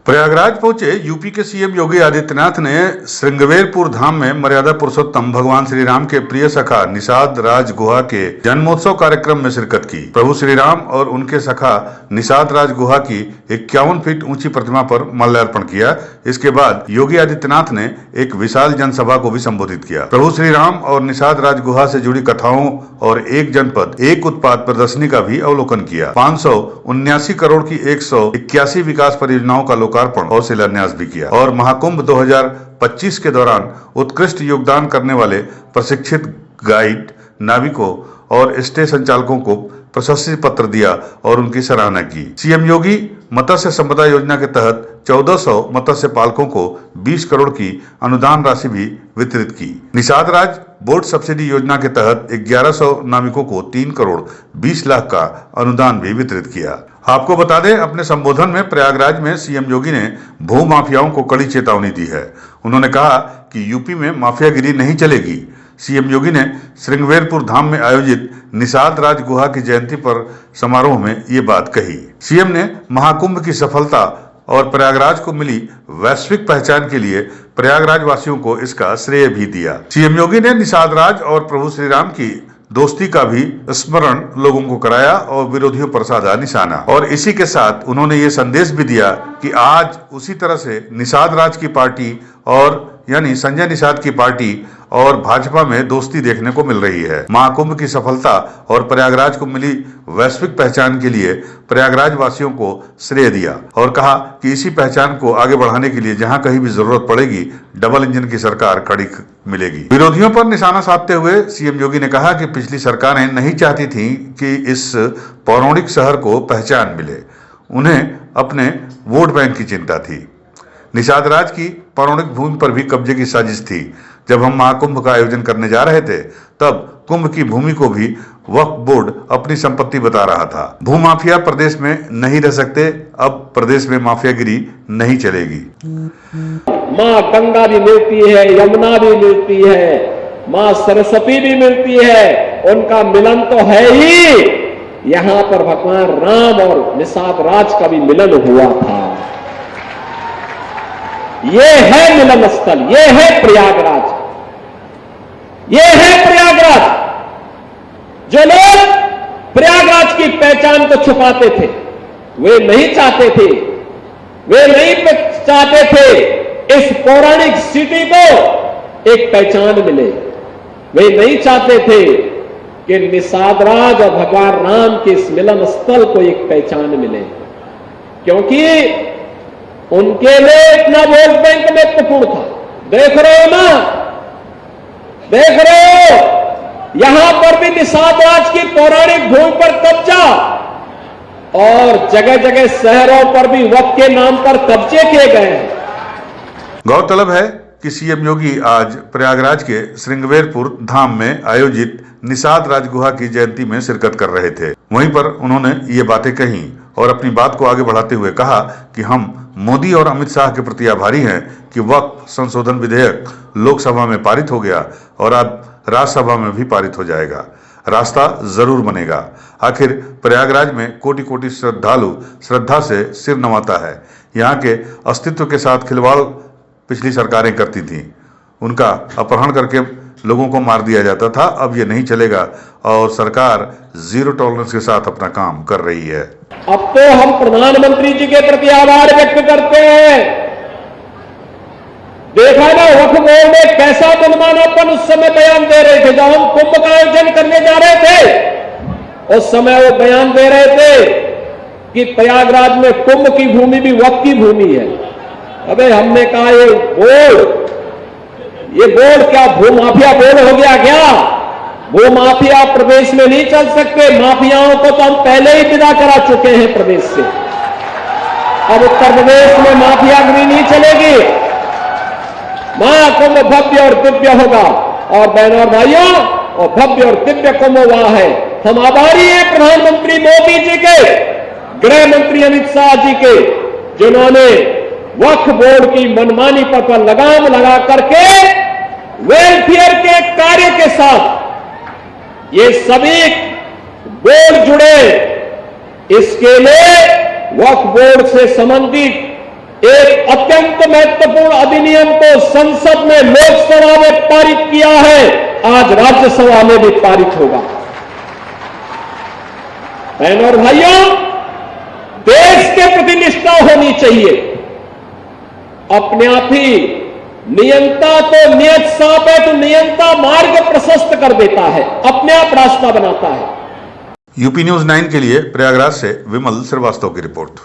प्रयागराज पहुंचे यूपी के सीएम योगी आदित्यनाथ ने श्रृंगवेरपुर धाम में मर्यादा पुरुषोत्तम भगवान श्री राम के प्रिय सखा निषाद राज गुहा के जन्मोत्सव कार्यक्रम में शिरकत की। प्रभु श्री राम और उनके सखा निषाद राज गुहा की 51 फीट ऊंची प्रतिमा पर माल्यार्पण किया। इसके बाद योगी आदित्यनाथ ने एक विशाल जनसभा को भी संबोधित किया। प्रभु श्री राम और निषाद राज गुहा से जुड़ी कथाओं और एक जनपद एक उत्पाद प्रदर्शनी का भी अवलोकन किया। 579 करोड़ की 181 विकास परियोजनाओं का लोकार्पण और शिलान्यास भी किया और महाकुंभ 2025 के दौरान उत्कृष्ट योगदान करने वाले प्रशिक्षित गाइड, नाविकों और स्टे संचालकों को प्रशस्ति पत्र दिया और उनकी सराहना की। सीएम योगी मत्स्य संपदा योजना के तहत 1400 मत्स्य पालकों को 20 करोड़ की अनुदान राशि भी वितरित की। निषाद राज बोट सब्सिडी योजना के तहत 1100 नाविकों को 3 करोड़ 20 लाख का अनुदान भी वितरित किया। आपको बता दें, अपने संबोधन में प्रयागराज में सीएम योगी ने भू माफियाओं को कड़ी चेतावनी दी है। उन्होंने कहा कि यूपी में माफियागिरी नहीं चलेगी। सीएम योगी ने श्रृंगवेरपुर धाम में आयोजित निषाद राज गुहा की जयंती पर समारोह में ये बात कही। सीएम ने महाकुंभ की सफलता और प्रयागराज को मिली वैश्विक पहचान के लिए प्रयागराज वासियों को इसका श्रेय भी दिया। सीएम योगी ने निषाद राज और प्रभु श्री राम की दोस्ती का भी स्मरण लोगों को कराया और विरोधियों पर साधा निशाना। और इसी के साथ उन्होंने ये संदेश भी दिया कि आज उसी तरह से निषाद राज की पार्टी और यानी संजय निषाद की पार्टी और भाजपा में दोस्ती देखने को मिल रही है। महाकुंभ की सफलता और प्रयागराज को मिली वैश्विक पहचान के लिए प्रयागराज वासियों को श्रेय दिया और कहा कि इसी पहचान को आगे बढ़ाने के लिए जहां कहीं भी जरूरत पड़ेगी, डबल इंजन की सरकार खड़ी मिलेगी। विरोधियों पर निशाना साधते हुए सीएम योगी ने कहा कि पिछली सरकारें नहीं चाहती थी कि इस पौराणिक शहर को पहचान मिले, उन्हें अपने वोट बैंक की चिंता थी। निषाद राज की पौराणिक भूमि पर भी कब्जे की साजिश थी। जब हम महाकुंभ का आयोजन करने जा रहे थे तब कुंभ की भूमि को भी वक्फ बोर्ड अपनी संपत्ति बता रहा था। भूमाफिया प्रदेश में नहीं रह सकते, अब प्रदेश में माफियागिरी नहीं चलेगी। माँ गंगा भी मिलती है, यमुना भी मिलती है, माँ सरस्वती भी मिलती है, उनका मिलन तो है ही। यहाँ पर भगवान राम और निषाद राज का भी मिलन हुआ था। ये है मिलन स्थल, ये है प्रयागराज, ये है प्रयागराज। जो लोग प्रयागराज की पहचान को छुपाते थे, वे नहीं चाहते थे, वे नहीं चाहते थे इस पौराणिक सिटी को एक पहचान मिले। वे नहीं चाहते थे कि निषाद राज और भगवान राम के इस मिलन स्थल को एक पहचान मिले, क्योंकि उनके लिए इतना वोट बैंक महत्वपूर्ण था। देख रहे हो ना, देख रहे हो, यहां पर भी निषाद राज की पौराणिक भूमि पर कब्जा और जगह जगह शहरों पर भी वक्फ के नाम पर कब्जे किए गए हैं। गौरतलब है कि सीएम योगी आज प्रयागराज के श्रृंगवेरपुर धाम में आयोजित निषाद राज गुहा की जयंती में शिरकत कर रहे थे। वहीं पर उन्होंने ये बातें कही और अपनी बात को आगे बढ़ाते हुए कहा कि हम मोदी और अमित शाह के प्रति आभारी हैं कि वक्फ संशोधन विधेयक लोकसभा में पारित हो गया और अब राज्यसभा में भी पारित हो जाएगा। रास्ता जरूर बनेगा। आखिर प्रयागराज में कोटि कोटि श्रद्धालु श्रद्धा से सिर नवाता है। यहाँ के अस्तित्व के साथ खिलवाड़ पिछली सरकारें करती थीं। उनका अपहरण करके लोगों को मार दिया जाता था। अब ये नहीं चलेगा और सरकार जीरो टॉलरेंस के साथ अपना काम कर रही है। अब तो हम प्रधानमंत्री जी के प्रति आभार व्यक्त करते हैं। देखा ना, वक्फ बोर्ड में कैसा मनमानापन उस समय बयान दे रहे थे। जब हम कुंभ का आयोजन करने जा रहे थे उस समय वो बयान दे रहे थे कि प्रयागराज में कुंभ की भूमि भी वक्फ की भूमि है। अबे हमने कहा ये बोर्ड क्या भूमाफिया बोर्ड हो गया क्या? भूमाफिया प्रदेश में नहीं चल सकते। माफियाओं को तो हम पहले ही विदा करा चुके हैं प्रदेश से। अब उत्तर प्रदेश में माफियागिरी नहीं चलेगी। महाकुंभ भव्य और दिव्य होगा और बहनों और भाइयों, और भव्य और दिव्य कुंभ वहां है। हम आभारी हैं प्रधानमंत्री मोदी जी के, गृह मंत्री अमित शाह जी के, जिन्होंने वक्फ बोर्ड की मनमानी पर लगाम लगा करके वेलफेयर के कार्य के साथ ये सभी बोर्ड जुड़े। इसके लिए वक्फ बोर्ड से संबंधित अत्यंत महत्वपूर्ण अधिनियम को संसद में, लोकसभा में पारित किया है, आज राज्यसभा में भी पारित होगा। बहनों और भाइयों, देश के प्रति निष्ठा होनी चाहिए। अपने आप ही नियंता तो नियत सांप है, तो नियंता मार्ग प्रशस्त कर देता है, अपने आप रास्ता बनाता है। यूपी न्यूज 9 के लिए प्रयागराज से विमल श्रीवास्तव की रिपोर्ट।